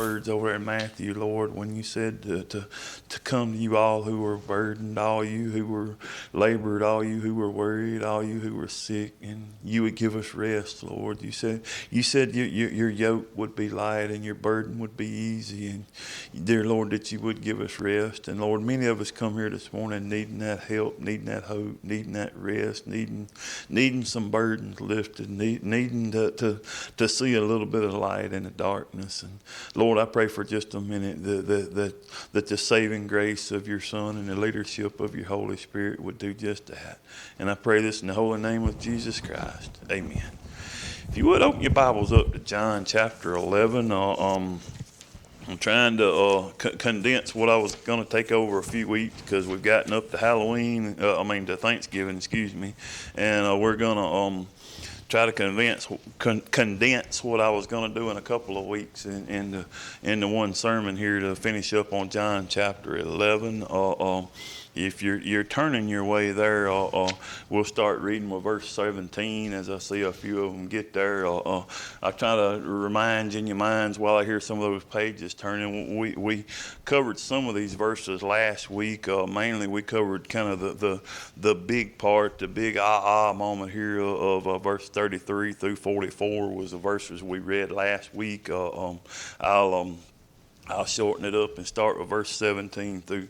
words over there in Matthew, Lord, when you said to come to you all who were burdened, all you who were labored, all you who were worried, all you who were sick, and you would give us rest, Lord. You said your yoke would be light and your burden would be easy, and dear Lord, that you would give us rest. And Lord, many of us come here this morning needing that help, needing that hope, needing that rest, needing some burdens lifted, needing to see a little bit of light in the darkness. And Lord, I pray for just a minute that the saving grace of your Son and the leadership of your Holy Spirit would do just that. And I pray this in the holy name of Jesus Christ. Amen. If you would open your Bibles up to John chapter 11. I'm trying to condense what I was going to take over a few weeks because we've gotten up to to Thanksgiving, and we're going to try to condense what I was going to do in a couple of weeks into one sermon here to finish up on John chapter 11. If you're turning your way there, we'll start reading with verse 17 as I see a few of them get there. I try to remind you in your minds while I hear some of those pages turning. We covered some of these verses last week. Mainly we covered kind of the big part, the big moment here of verse 33 through 44 was the verses we read last week. I'll shorten it up and start with verse 17 through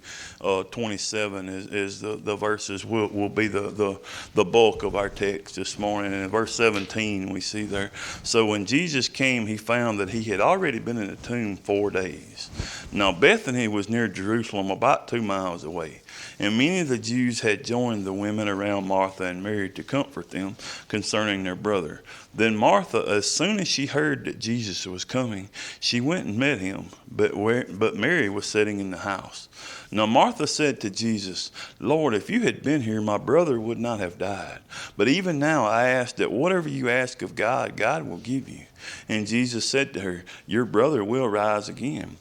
27 is the verses will be the bulk of our text this morning. And in verse 17 we see there, so when Jesus came, he found that he had already been in the tomb 4 days. Now Bethany was near Jerusalem, about 2 miles away. And many of the Jews had joined the women around Martha and Mary to comfort them concerning their brother. Then Martha, as soon as she heard that Jesus was coming, she went and met him, but Mary was sitting in the house. Now Martha said to Jesus, Lord, if you had been here, my brother would not have died. But even now I ask that whatever you ask of God, God will give you. And Jesus said to her, your brother will rise again.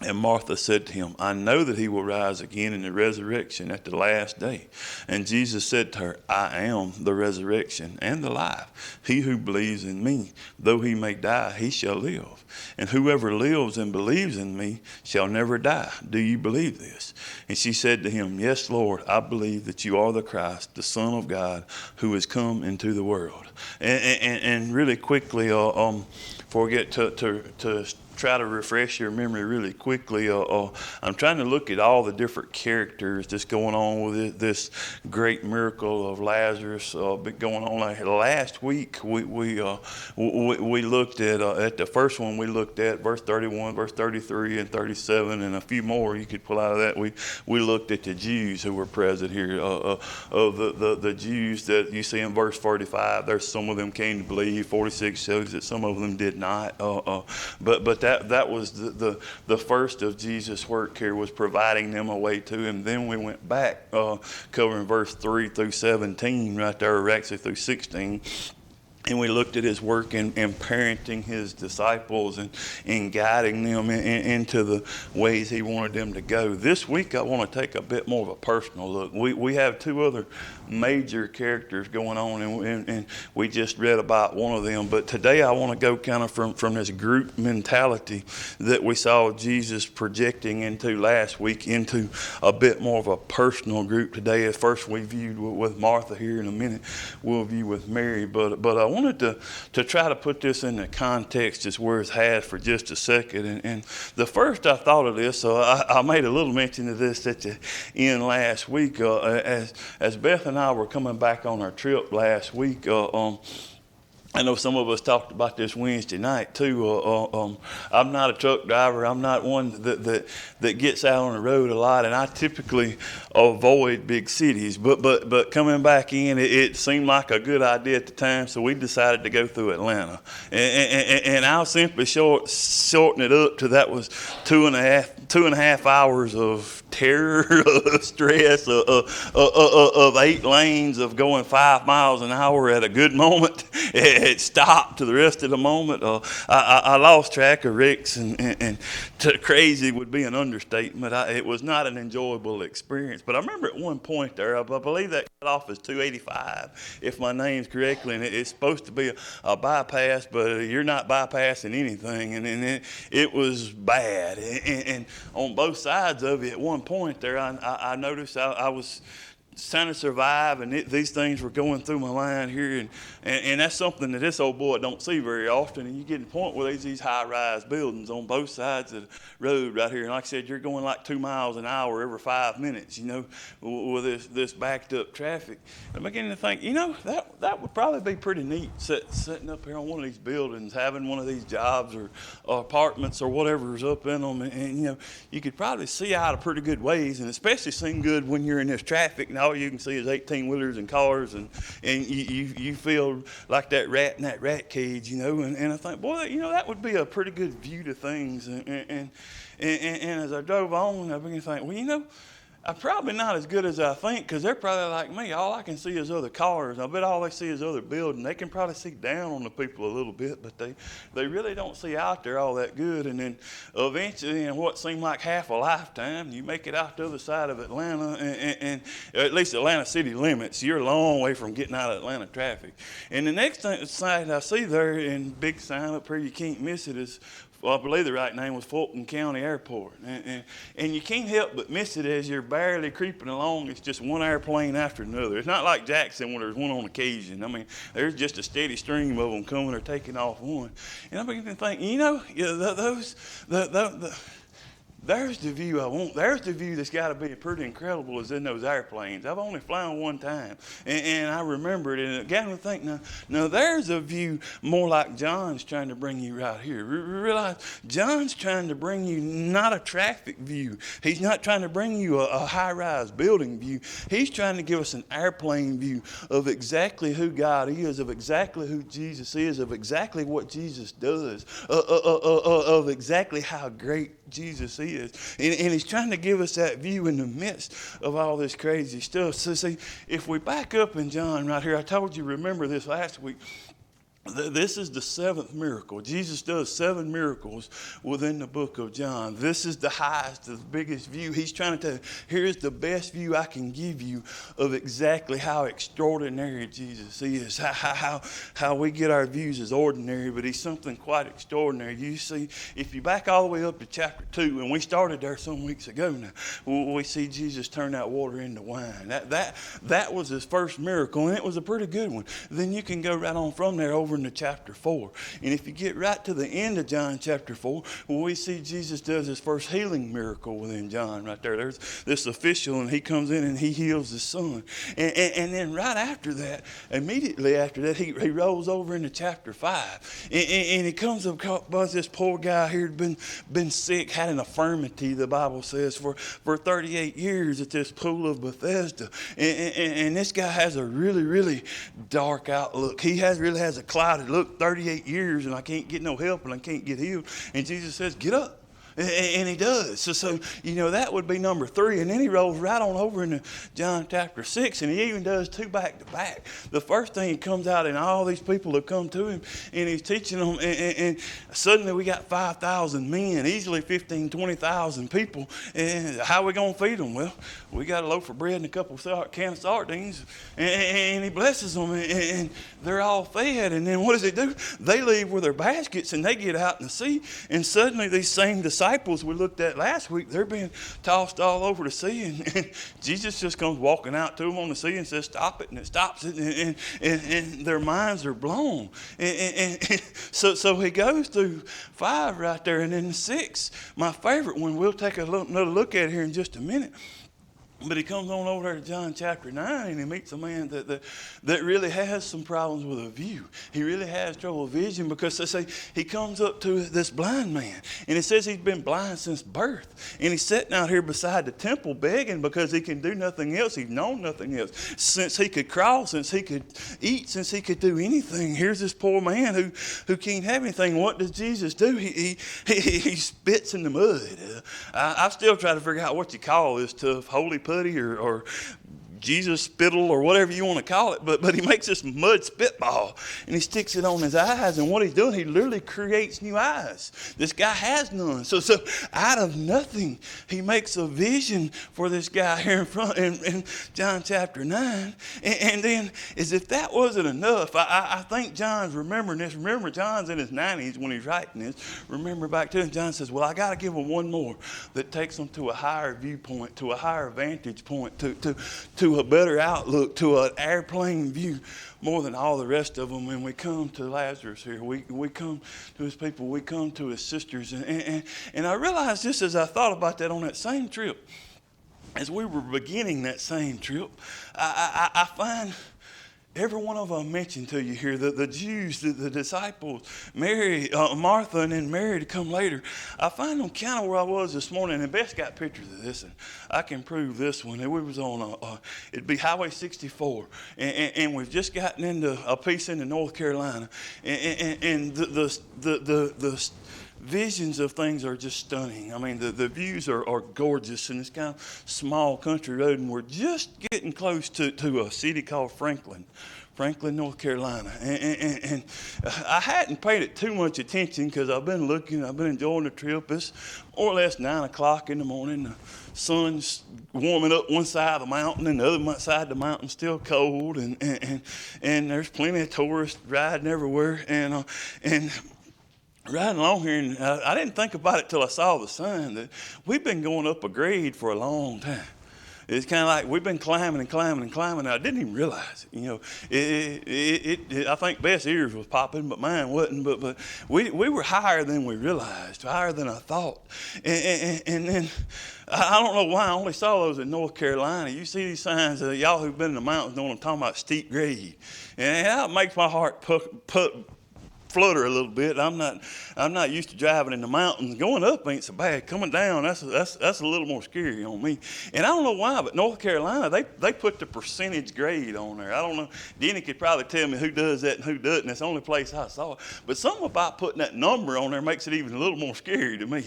And Martha said to him, I know that he will rise again in the resurrection at the last day. And Jesus said to her, I am the resurrection and the life. He who believes in me, though he may die, he shall live. And whoever lives and believes in me shall never die. Do you believe this? And she said to him, Yes, Lord, I believe that you are the Christ, the Son of God, who has come into the world. And really quickly, before we get to try to refresh your memory really quickly. I'm trying to look at all the different characters that's going on with this great miracle of Lazarus going on. Like last week, we looked at the first one. We looked at verse 31, verse 33, and 37, and a few more you could pull out of that. We looked at the Jews who were present here. Of the Jews that you see in verse 45, there's some of them came to believe. 46 shows that some of them did not. But that was the first of Jesus' work here, was providing them a way to him. Then we went back covering verse 3 through 17 right there, or actually through 16. And we looked at his work in parenting his disciples and guiding them into the ways he wanted them to go. This week I want to take a bit more of a personal look. We have 2 other major characters going on, and we just read about one of them. But today I want to go kind of from this group mentality that we saw Jesus projecting into last week into a bit more of a personal group today. At first we viewed with Martha here. In a minute we'll view with Mary. But I wanted to try to put this in the context as where it's had for just a second. And the first I thought of this, so I made a little mention of this at the end last week. As Beth and I were coming back on our trip last week, I know some of us talked about this Wednesday night too. I'm not a truck driver. I'm not one that gets out on the road a lot, and I typically avoid big cities. But coming back in, it seemed like a good idea at the time, so we decided to go through Atlanta. And I'll simply shorten it up to that was two and a half hours of terror, of stress, of 8 lanes of going 5 miles an hour at a good moment. it stopped to the rest of the moment. I lost track of Rick's, and crazy would be an understatement. It was not an enjoyable experience. But I remember at one point there, I believe that cut off is 285, if my name's correctly, and it's supposed to be a bypass, but you're not bypassing anything, and it was bad. And on both sides of it, at one point there, I noticed I was trying to survive, and these things were going through my mind here, and that's something that this old boy don't see very often. And you get to the point where there's these high-rise buildings on both sides of the road right here, and like I said, you're going like 2 miles an hour every 5 minutes, with this backed up traffic. I'm beginning to think, that would probably be pretty neat, sitting up here on one of these buildings, having one of these jobs or apartments or whatever's up in them, and you could probably see out a pretty good ways, and especially seem good when you're in this traffic. And all you can see is 18-wheelers and cars, and you feel like that rat in that rat cage, and I think, boy, that would be a pretty good view to things. And as I drove on, I began to think, well, I'm probably not as good as I think, because they're probably like me. All I can see is other cars. I bet all they see is other buildings. They can probably see down on the people a little bit, but they really don't see out there all that good. And then eventually, in what seemed like half a lifetime, you make it out the other side of Atlanta, and at least Atlanta city limits. You're a long way from getting out of Atlanta traffic. And the next sight I see there, in big sign up here, you can't miss it, is, well, I believe the right name was Fulton County Airport. And you can't help but miss it as you're barely creeping along. It's just one airplane after another. It's not like Jackson where there's one on occasion. I mean, there's just a steady stream of them coming or taking off one. And I'm beginning to think, there's the view I want. There's the view that's got to be pretty incredible, is in those airplanes. I've only flown one time, and I remember it, and it got me to think, now there's a view more like John's trying to bring you right here. Realize John's trying to bring you not a traffic view. He's not trying to bring you a high-rise building view. He's trying to give us an airplane view of exactly who God is, of exactly who Jesus is, of exactly what Jesus does, of exactly how great Jesus is. And he's trying to give us that view in the midst of all this crazy stuff. So see, if we back up in John right here, I told you, remember this last week, this is the 7th miracle. Jesus does 7 miracles within the book of John. This is the highest, the biggest view. He's trying to tell you, here's the best view I can give you of exactly how extraordinary Jesus is. How we get our views as ordinary, but he's something quite extraordinary. You see, if you back all the way up to chapter 2, and we started there some weeks ago now, we see Jesus turn that water into wine. That was his first miracle, and it was a pretty good one. Then you can go right on from there over into chapter 4. And if you get right to the end of John chapter 4, we see Jesus does his first healing miracle within John right there. There's this official, and he comes in and he heals his son. And then right after that, immediately after that, he rolls over into chapter 5. And he comes across this poor guy here who'd been sick, had an infirmity, the Bible says, for 38 years at this pool of Bethesda. And this guy has a really, really dark outlook. He really has a clouded look, 38 years, and I can't get no help, and I can't get healed. And Jesus says, get up. And he does. So that would be number 3. And then he rolls right on over into John chapter 6, and he even does 2 back to back. The first thing, he comes out, and all these people have come to him, and he's teaching them, and suddenly we got 5,000 men, easily 15,000, 20,000 people. And how are we going to feed them? Well, we got a loaf of bread and a couple of canned sardines, and he blesses them, and they're all fed. And then what does he do? They leave with their baskets, and they get out in the sea, and suddenly these same disciples we looked at last week, they're being tossed all over the sea, and Jesus just comes walking out to them on the sea and says, stop it, and it stops it, and their minds are blown. So he goes through 5 right there, and then 6, my favorite one, we'll take another look at it here in just a minute. But he comes on over there to John chapter 9, and he meets a man that really has some problems with a view. He really has trouble with vision, because they say he comes up to this blind man, and it says he's been blind since birth. And he's sitting out here beside the temple begging because he can do nothing else. He's known nothing else. Since he could crawl, since he could eat, since he could do anything. Here's this poor man who can't have anything. What does Jesus do? He spits in the mud. I still try to figure out what you call this tough, holy putty or Jesus spittle or whatever you want to call it, but he makes this mud spitball and he sticks it on his eyes, and what he's doing, he literally creates new eyes. This guy has none. So out of nothing, he makes a vision for this guy here in front in John chapter 9. And then, as if that wasn't enough, I think John's remembering this. Remember, John's in his 90s when he's writing this. Remember back to it, John says, well, I got to give him one more that takes them to a higher viewpoint, to a higher vantage point, to a better outlook, to an airplane view, more than all the rest of them. When we come to Lazarus here, we come to his people, we come to his sisters. And I realized this as I thought about that on that same trip. As we were beginning that same trip, I find every one of them mentioned to you here, the Jews, the disciples, Mary, Martha, and then Mary to come later. I find them kind of where I was this morning, and Beth's got pictures of this, and I can prove this one. We was on, it'd be Highway 64, and we've just gotten into a piece into North Carolina, and the visions of things are just stunning. I mean, the views are gorgeous, and it's kind of small country road, and we're just getting close to a city called Franklin, North Carolina. And I hadn't paid it too much attention because I've been enjoying the trip. It's more or less 9 o'clock in the morning. The sun's warming up one side of the mountain, and the other side of the mountain's still cold, and there's plenty of tourists riding everywhere, and riding along here, and I didn't think about it till I saw the sign that we've been going up a grade for a long time. It's kind of like we've been climbing and climbing and climbing. I didn't even realize it. You know, I think Beth's ears was popping, but mine wasn't. But we were higher than we realized, higher than I thought. And then I don't know why I only saw those in North Carolina. You see these signs, y'all who've been in the mountains know what I'm talking about, steep grade, and that makes my heart flutter a little bit. I'm not used to driving in the mountains. Going up ain't so bad. Coming down, that's a little more scary on me. And I don't know why, but North Carolina, they put the percentage grade on there. I don't know. Denny could probably tell me who does that and who doesn't. That's the only place I saw it. But something about putting that number on there makes it even a little more scary to me.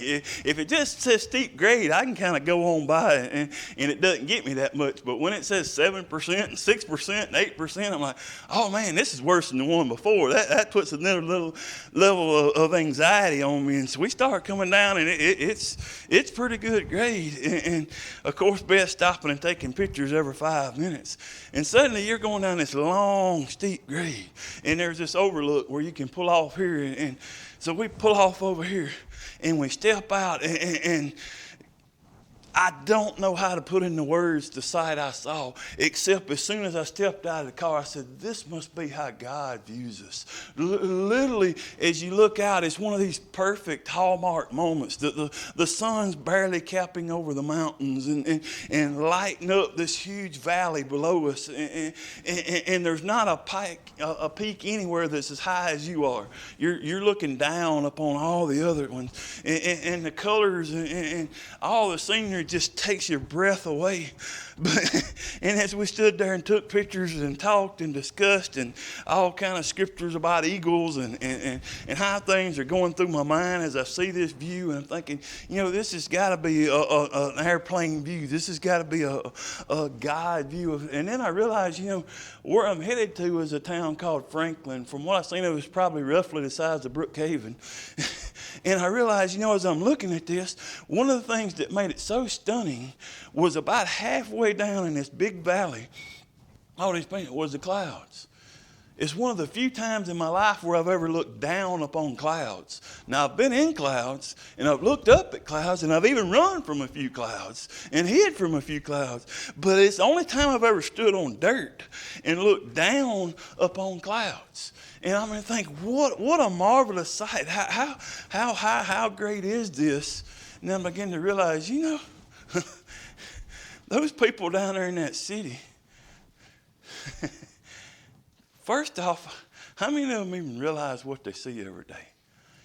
If it just says steep grade, I can kind of go on by it, and it doesn't get me that much. But when it says 7% and 6% and 8%, I'm like, oh man, this is worse than the one before. That puts another little level of anxiety on me, and so we start coming down, and it's pretty good grade, and of course Beth's stopping and taking pictures every 5 minutes, and suddenly you're going down this long steep grade, and there's this overlook where you can pull off here, and so we pull off over here, and we step out, and I don't know how to put into words the sight I saw, except as soon as I stepped out of the car, I said, this must be how God views us. Literally, as you look out, it's one of these perfect hallmark moments. The sun's barely capping over the mountains and lighting up this huge valley below us. And there's not a peak anywhere that's as high as you are. You're looking down upon all the other ones. And the colors and all the scenery just takes your breath away. And as we stood there and took pictures and talked and discussed and all kind of scriptures about eagles and how things are going through my mind as I see this view, and I'm thinking, you know, this has got to be an airplane view. This has got to be a God view. And then I realized, you know, where I'm headed to is a town called Franklin. From what I've seen, it was probably roughly the size of Brookhaven. And I realized, you know, as I'm looking at this, one of the things that made it so stunning was about halfway down in this big valley, all these things was the clouds. It's one of the few times in my life where I've ever looked down upon clouds. Now, I've been in clouds, and I've looked up at clouds, and I've even run from a few clouds and hid from a few clouds. But it's the only time I've ever stood on dirt and looked down upon clouds. And I'm going to think, what a marvelous sight. How great is this? And then I begin to realize, you know, those people down there in that city, first off, how many of them even realize what they see every day?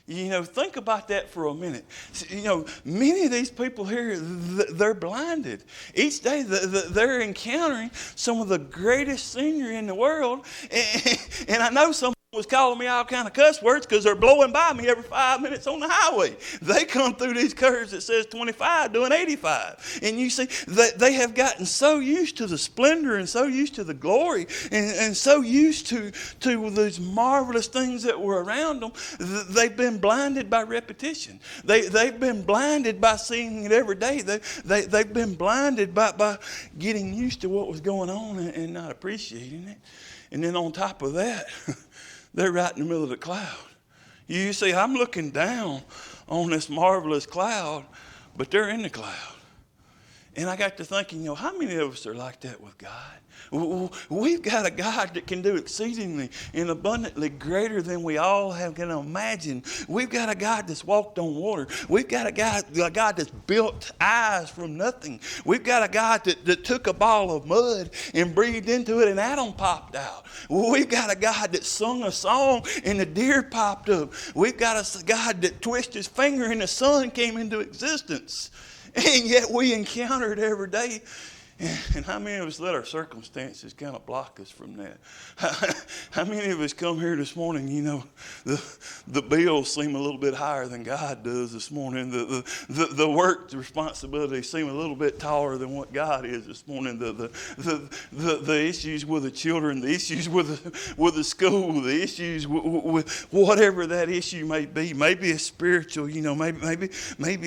You know, think about that for a minute. You know, many of these people here, they're blinded. Each day they're encountering some of the greatest scenery in the world. And I know some was calling me all kind of cuss words because they're blowing by me every 5 minutes on the highway. They come through these curves that says 25 doing 85. And you see, they have gotten so used to the splendor and so used to the glory and so used to these marvelous things that were around them, they've been blinded by repetition. They've been blinded by seeing it every day. They've been blinded by getting used to what was going on and not appreciating it. And then on top of that, they're right in the middle of the cloud. You see, I'm looking down on this marvelous cloud, but they're in the cloud. And I got to thinking, how many of us are like that with God? We've got a God that can do exceedingly and abundantly greater than we all can imagine. We've got a God that's walked on water. We've got a God that's built eyes from nothing. We've got a God that took a ball of mud and breathed into it and Adam popped out. We've got a God that sung a song and the deer popped up. We've got a God that twisted his finger and the sun came into existence. And yet we encounter it every day. And how many of us let our circumstances kind of block us from that? How many of us come here this morning, the bills seem a little bit higher than God does this morning. The work responsibilities seem a little bit taller than what God is this morning. The issues with the children, the issues with the school, the issues with whatever that issue may be. Maybe it's spiritual, maybe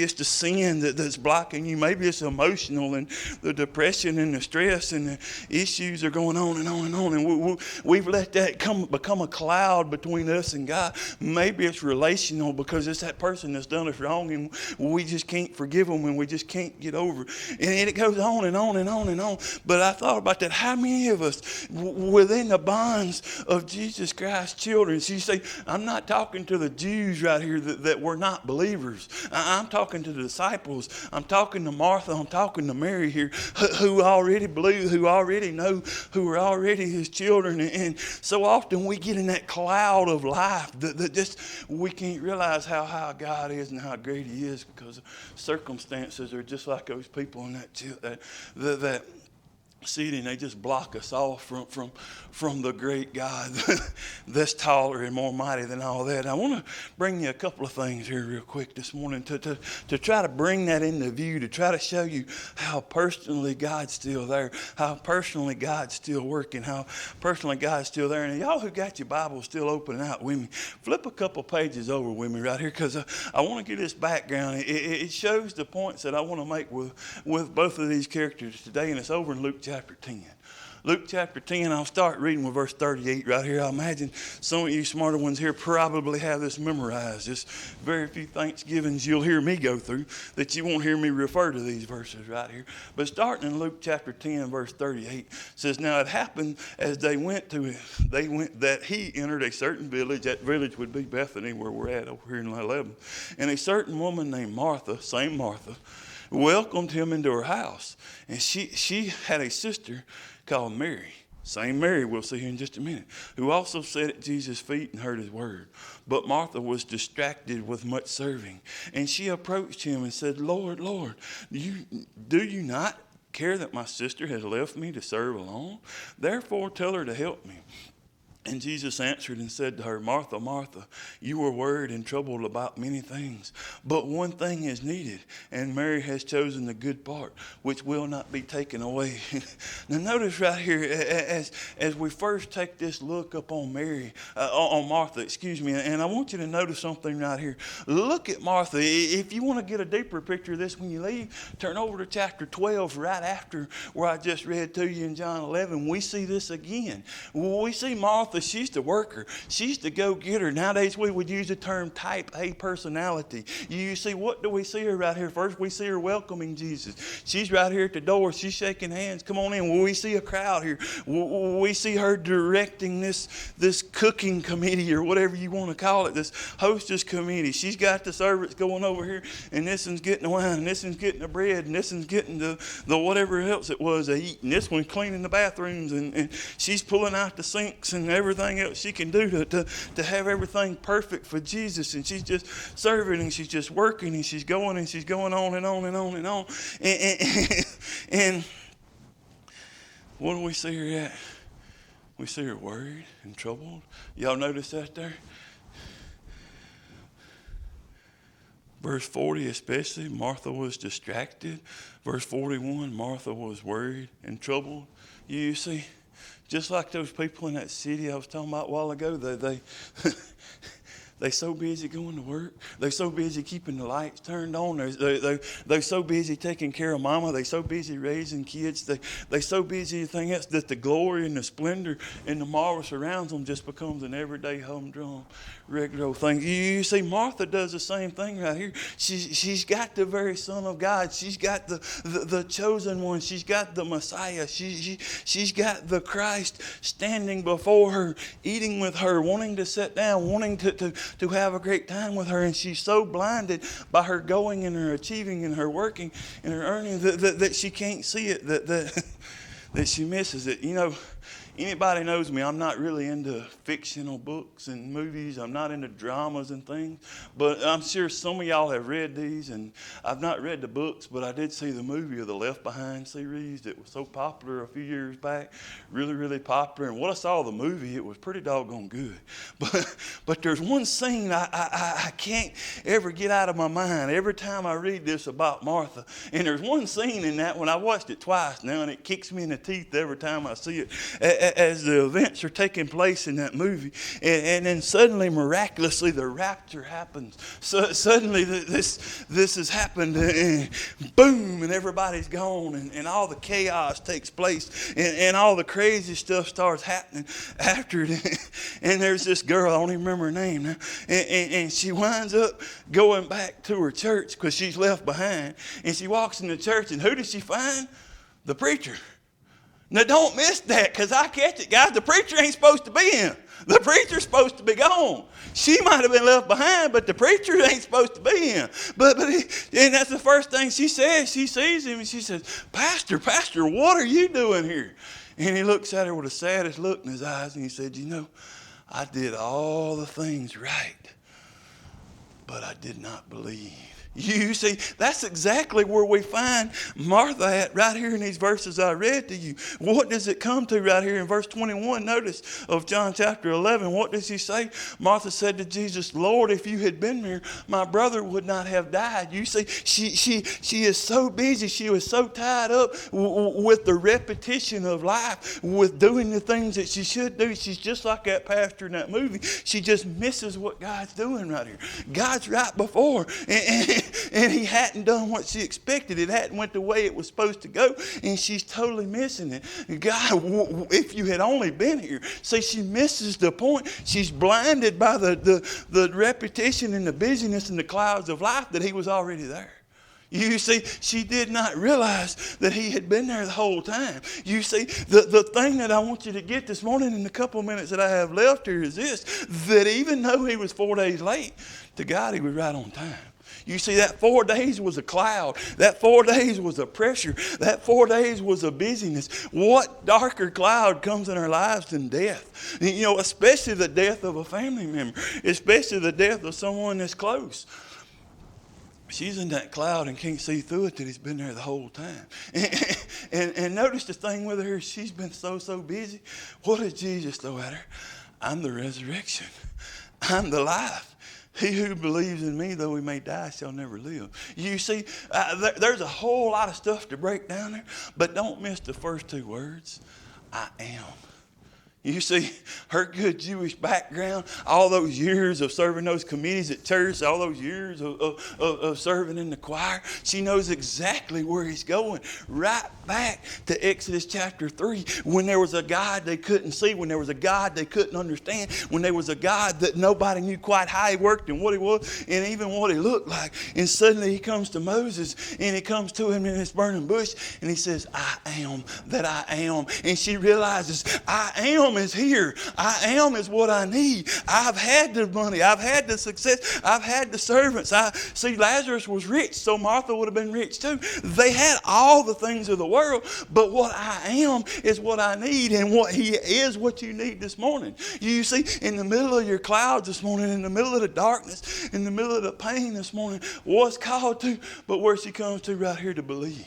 it's the sin that's blocking you. Maybe it's emotional and the depression and the stress and the issues are going on and on and on. And we've let that become a cloud between us and God. Maybe it's relational because it's that person that's done us wrong and we just can't forgive them and we just can't get over it. And it goes on and on and on and on. But I thought about that. How many of us within the bonds of Jesus Christ's children? So you say, I'm not talking to the Jews right here that were not believers. I'm talking to the disciples. I'm talking to Martha. I'm talking to Mary here who already believe, who already know, who are already his children. And so often we get in that cloud of life that just we can't realize how high God is and how great he is because circumstances are just like those people in that city, and they just block us off from the great God that's taller and more mighty than all that. I want to bring you a couple of things here real quick this morning to try to bring that into view, to try to show you how personally God's still there, how personally God's still working, how personally God's still there. And y'all who got your Bible still open out with me, flip a couple pages over with me right here because I want to get this background. It shows the points that I want to make with both of these characters today, and it's over in Luke chapter 10. Luke chapter 10, I'll start reading with verse 38 right here. I imagine some of you smarter ones here probably have this memorized. Just very few Thanksgivings you'll hear me go through that you won't hear me refer to these verses right here. But starting in Luke chapter 10, verse 38, says, Now it happened as they went that he entered a certain village. That village would be Bethany, where we're at over here in 11. And a certain woman named Martha, same Martha, welcomed him into her house. And she had a sister called Mary, same Mary we'll see here in just a minute, who also sat at Jesus' feet and heard his word. But Martha was distracted with much serving. And she approached him and said, Lord, do you not care that my sister has left me to serve alone? Therefore tell her to help me. And Jesus answered and said to her, Martha, Martha, you are worried and troubled about many things, but one thing is needed, and Mary has chosen the good part, which will not be taken away. Now notice right here, as we first take this look up on Martha, and I want you to notice something right here. Look at Martha. If you want to get a deeper picture of this when you leave, turn over to chapter 12 right after where I just read to you in John 11. We see this again. We see Martha. She's the worker. She's the go-getter. Nowadays, we would use the term type A personality. You see, what do we see her right here? First, we see her welcoming Jesus. She's right here at the door. She's shaking hands. Come on in. We see a crowd here. We see her directing this cooking committee or whatever you want to call it, this hostess committee. She's got the servants going over here, and this one's getting the wine, and this one's getting the bread, and this one's getting the whatever else it was they eat, and this one's cleaning the bathrooms, and she's pulling out the sinks and everything else she can do to have everything perfect for Jesus. And she's just serving and she's just working and she's going on and on and on and on. And what do we see her at? We see her worried and troubled. Y'all notice that there? Verse 40 especially, Martha was distracted. Verse 41, Martha was worried and troubled. You see, just like those people in that city I was talking about a while ago, they're so busy going to work. They're so busy keeping the lights turned on. They're so busy taking care of mama. They're so busy raising kids. They're so busy anything else that the glory and the splendor and the marvel surrounds them just becomes an everyday humdrum, regular old thing. You see, Martha does the same thing right here. She's got the very Son of God. She's got the chosen one. She's got the Messiah. She's got the Christ standing before her, eating with her, wanting to sit down, wanting to have a great time with her, and she's so blinded by her going and her achieving and her working and her earning that she can't see it, that she misses it. You know, anybody knows me, I'm not really into fictional books and movies. I'm not into dramas and things. But I'm sure some of y'all have read these, and I've not read the books, but I did see the movie of the Left Behind series that was so popular a few years back. Really, really popular. And what I saw of the movie, it was pretty doggone good. But there's one scene I can't ever get out of my mind every time I read this about Martha. And there's one scene in that when I watched it twice now, and it kicks me in the teeth every time I see it. As the events are taking place in that movie, and then suddenly, miraculously, the rapture happens. So suddenly, this has happened, and boom, and everybody's gone, and all the chaos takes place, and all the crazy stuff starts happening after it. And there's this girl, I don't even remember her name now, and she winds up going back to her church because she's left behind, and she walks in the church, and who does she find? The preacher. Now, don't miss that, because I catch it, guys. The preacher ain't supposed to be in. The preacher's supposed to be gone. She might have been left behind, but the preacher ain't supposed to be in. And that's the first thing she says. She sees him, and she says, Pastor, what are you doing here? And he looks at her with the saddest look in his eyes, and he said, you know, I did all the things right, but I did not believe. You see, that's exactly where we find Martha at right here in these verses I read to you. What does it come to right here in verse 21? Notice of John chapter 11. What does he say? Martha said to Jesus, Lord, if you had been here, my brother would not have died. You see, she is so busy. She was so tied up with the repetition of life, with doing the things that she should do. She's just like that pastor in that movie. She just misses what God's doing right here. God's right before her. And he hadn't done what she expected. It hadn't went the way it was supposed to go, and she's totally missing it. God, if you had only been here. See, she misses the point. She's blinded by the repetition and the busyness and the clouds of life that he was already there. You see, she did not realize that he had been there the whole time. You see, the thing that I want you to get this morning in the couple minutes that I have left here is this, that even though he was 4 days late, to God he was right on time. You see, that 4 days was a cloud. That 4 days was a pressure. That 4 days was a busyness. What darker cloud comes in our lives than death? You know, especially the death of a family member, especially the death of someone that's close. She's in that cloud and can't see through it that he's been there the whole time. And notice the thing with her, she's been so busy. What did Jesus throw at her? I'm the resurrection. I'm the life. He who believes in me, though he may die, shall never live. You see, there's a whole lot of stuff to break down there, but don't miss the first two words, I am. You see, her good Jewish background, all those years of serving those committees at church, all those years of serving in the choir, she knows exactly where he's going. Right back to Exodus chapter 3, when there was a God they couldn't see, when there was a God they couldn't understand, when there was a God that nobody knew quite how he worked and what he was and even what he looked like. And suddenly he comes to Moses, and he comes to him in this burning bush, and he says, I am that I am. And she realizes, I am is here. I am is what I need. I've had the money. I've had the success. I've had the servants. See, Lazarus was rich, so Martha would have been rich too. They had all the things of the world, but what I am is what I need, and what he is what you need this morning. You see, in the middle of your clouds this morning, in the middle of the darkness, in the middle of the pain this morning, what's called to, but where she comes to right here to believe.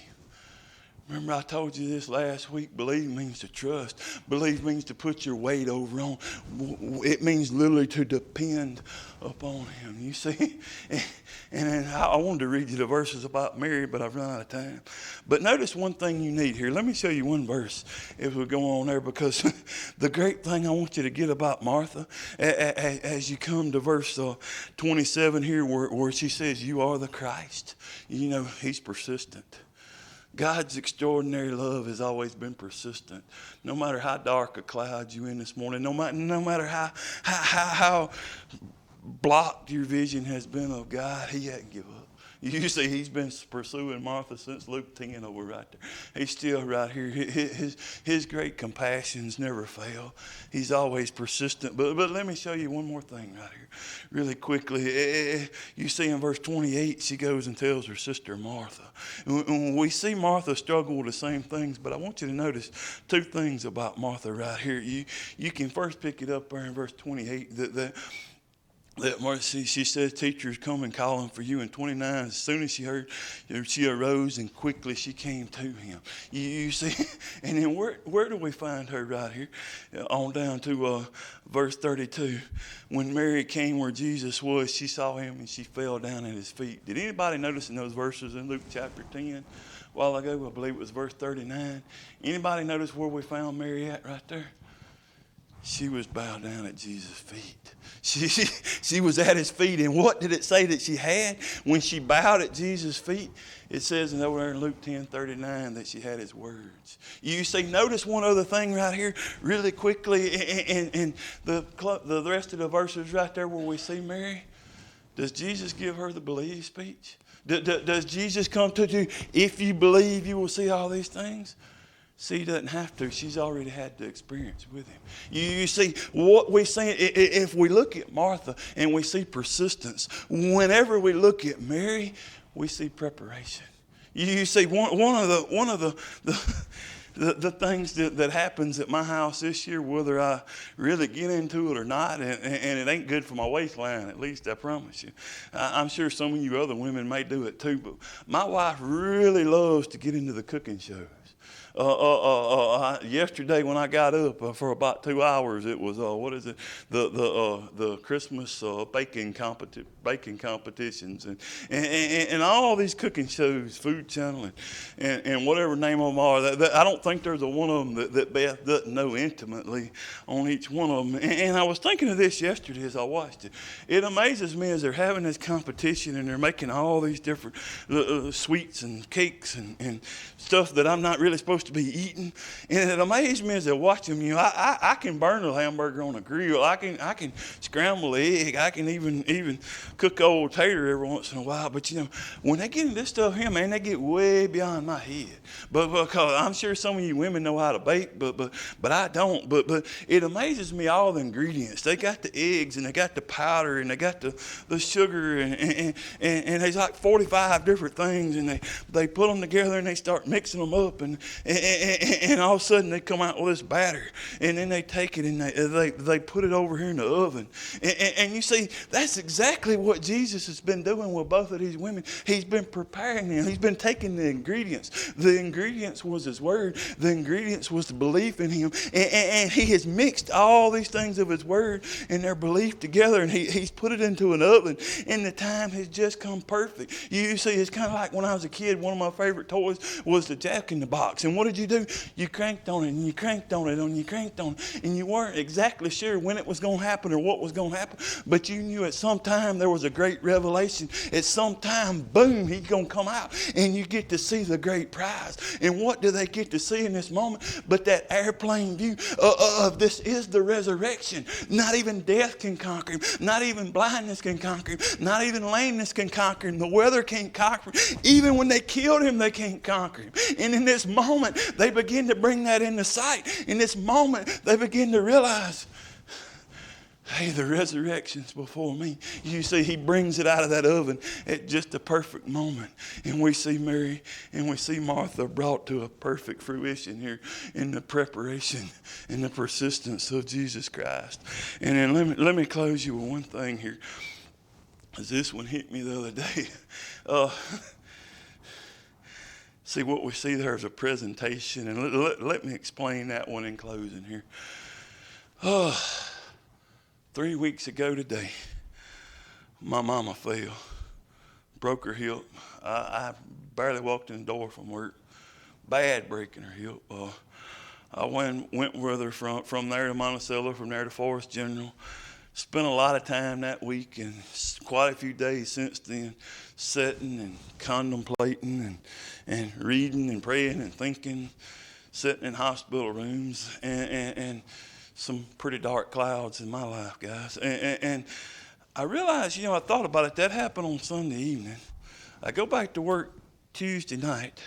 Remember I told you this last week, believe means to trust. Believe means to put your weight over on. It means literally to depend upon him. You see? And I wanted to read you the verses about Mary, but I've run out of time. But notice one thing you need here. Let me show you one verse if we go on there, because the great thing I want you to get about Martha, as you come to verse 27 here, where she says, you are the Christ. You know, he's persistent. God's extraordinary love has always been persistent. No matter how dark a cloud you're in this morning, no matter how blocked your vision has been of God, he hasn't given up. You see, he's been pursuing Martha since Luke 10 over right there. He's still right here. His great compassions never fail. He's always persistent. But let me show you one more thing right here really quickly. You see in verse 28, she goes and tells her sister Martha. We see Martha struggle with the same things, but I want you to notice two things about Martha right here. You can first pick it up there in verse 28, that she says, teachers come and calling for you. In 29, as soon as she heard, she arose and quickly she came to him. You see, and then where do we find her right here? On down to verse 32. When Mary came where Jesus was, she saw him and she fell down at his feet. Did anybody notice in those verses in Luke chapter 10? A while ago, I believe it was verse 39. Anybody notice where we found Mary at right there? She was bowed down at Jesus' feet. She was at his feet. And what did it say that she had when she bowed at Jesus' feet? It says over there in Luke 10:39 that she had his words. You see, notice one other thing right here really quickly. And the rest of the verses right there where we see Mary. Does Jesus give her the believe speech? Does Jesus come to you, if you believe, you will see all these things? She doesn't have to. She's already had the experience with him. You see, what we see, if we look at Martha and we see persistence, whenever we look at Mary, we see preparation. You see, one of the things that happens at my house this year, whether I really get into it or not, and it ain't good for my waistline, at least I promise you. I'm sure some of you other women may do it too, but my wife really loves to get into the cooking shows. Yesterday when I got up for about 2 hours, it was the Christmas baking competitions and all these cooking shows, Food Channel and whatever name of them are. I don't think there's a one of them that Beth doesn't know intimately on each one of them. And I was thinking of this yesterday as I watched it. It amazes me as they're having this competition and they're making all these different sweets and cakes and stuff that I'm not really supposed to be eating, and it amazed me as I watch them. You know, I can burn a hamburger on a grill. I can scramble an egg. I can even cook old tater every once in a while. But you know, when they get into this stuff here, man, they get way beyond my head. But because I'm sure some of you women know how to bake, but I don't. But it amazes me all the ingredients. They got the eggs and they got the powder and they got the sugar and there's like 45 different things, and they put them together and they start mixing them up and all of a sudden they come out with this batter, and then they take it and they put it over here in the oven. And you see, that's exactly what Jesus has been doing with both of these women. He's been preparing them. He's been taking the ingredients. The ingredients was his word. The ingredients was the belief in him. And he has mixed all these things of his word and their belief together, and he's put it into an oven, and the time has just come perfect. You see, it's kind of like when I was a kid, one of my favorite toys was the Jack in the Box. And what did you do? You cranked on it and you cranked on it and you cranked on it, and you weren't exactly sure when it was going to happen or what was going to happen, but you knew at some time there was a great revelation. At some time, boom, he's going to come out, and you get to see the great prize. And what do they get to see in this moment but that airplane view of this is the resurrection. Not even death can conquer him. Not even blindness can conquer him. Not even lameness can conquer him. The weather can't conquer him. Even when they killed him, they can't conquer him. And in this moment, they begin to bring that into sight. In this moment, they begin to realize, hey, the resurrection's before me. You see, he brings it out of that oven at just the perfect moment. And we see Mary and we see Martha brought to a perfect fruition here in the preparation and the persistence of Jesus Christ. And then let me close you with one thing here, as this one hit me the other day. See, what we see there is a presentation, and let me explain that one in closing here. 3 weeks ago today, my mama fell, broke her hip. I barely walked in the door from work. Bad breaking her hip. I went with her from there to Monticello, from there to Forest General. Spent a lot of time that week and quite a few days since then sitting and contemplating and reading and praying and thinking, sitting in hospital rooms and some pretty dark clouds in my life, guys. And I realized, I thought about it. That happened on Sunday evening. I go back to work Tuesday night.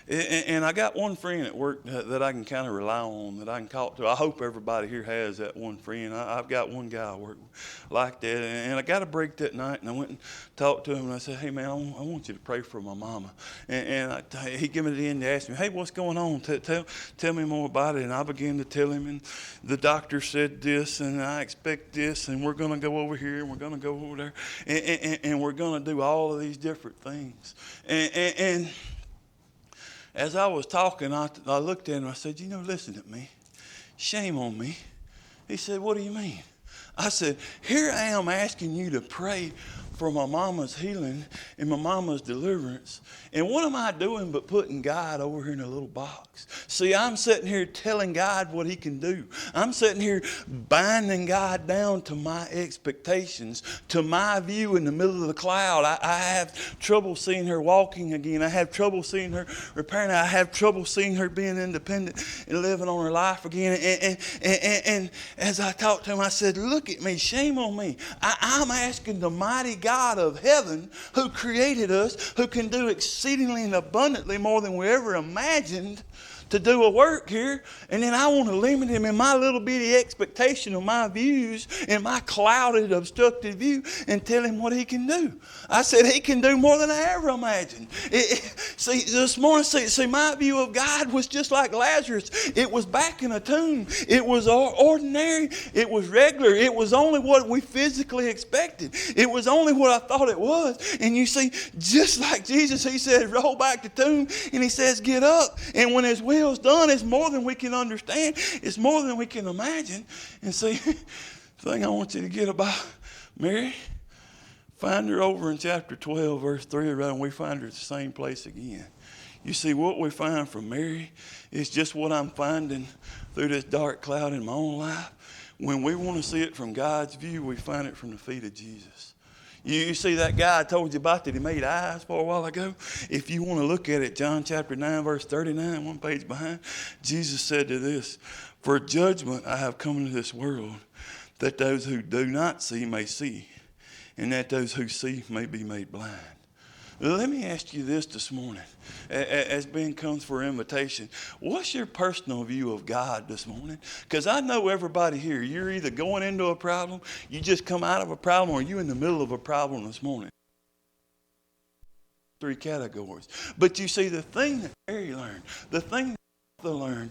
And I got one friend at work that I can kind of rely on, that I can talk to. I hope everybody here has that one friend. I've got one guy I work with like that. And I got a break that night, and I went and talked to him, and I said, hey, man, I want you to pray for my mama. And he gave me the end to ask me, hey, what's going on? Tell me more about it. And I began to tell him, and the doctor said this, and I expect this, and we're going to go over here, and we're going to go over there, and we're going to do all of these different things. And as I was talking, I looked at him and I said, listen to me. Shame on me. He said, what do you mean? I said, here I am asking you to pray for my mama's healing and my mama's deliverance. And what am I doing but putting God over here in a little box? See, I'm sitting here telling God what he can do. I'm sitting here binding God down to my expectations, to my view in the middle of the cloud. I have trouble seeing her walking again. I have trouble seeing her repairing. I have trouble seeing her being independent and living on her life again. And as I talked to him, I said, look at me, shame on me. I'm asking the mighty God of heaven, who created us, who can do exceedingly and abundantly more than we ever imagined, to do a work here, and then I want to limit him in my little bitty expectation of my views and my clouded, obstructed view, and tell him what he can do. I said he can do more than I ever imagined. See, this morning, see, my view of God was just like Lazarus. It was back in a tomb. It was ordinary. It was regular. It was only what we physically expected. It was only what I thought it was. And you see, just like Jesus, he said, roll back the tomb, and he says, get up. And when his will is done, it's more than we can understand. It's more than we can imagine. And see, the thing I want you to get about Mary, find her over in chapter 12, verse 3 around. We find her at the same place again. You see, what we find from Mary is just what I'm finding through this dark cloud in my own life. When we want to see it from God's view, we find it from the feet of Jesus. You see that guy I told you about that he made eyes for a while ago? If you want to look at it, John chapter 9, verse 39, one page behind, Jesus said to this, for judgment I have come into this world, that those who do not see may see, and that those who see may be made blind. Let me ask you this morning, as Ben comes for invitation. What's your personal view of God this morning? Because I know everybody here, you're either going into a problem, you just come out of a problem, or you're in the middle of a problem this morning. 3 categories. But you see, the thing that Mary learned, the thing that Martha learned,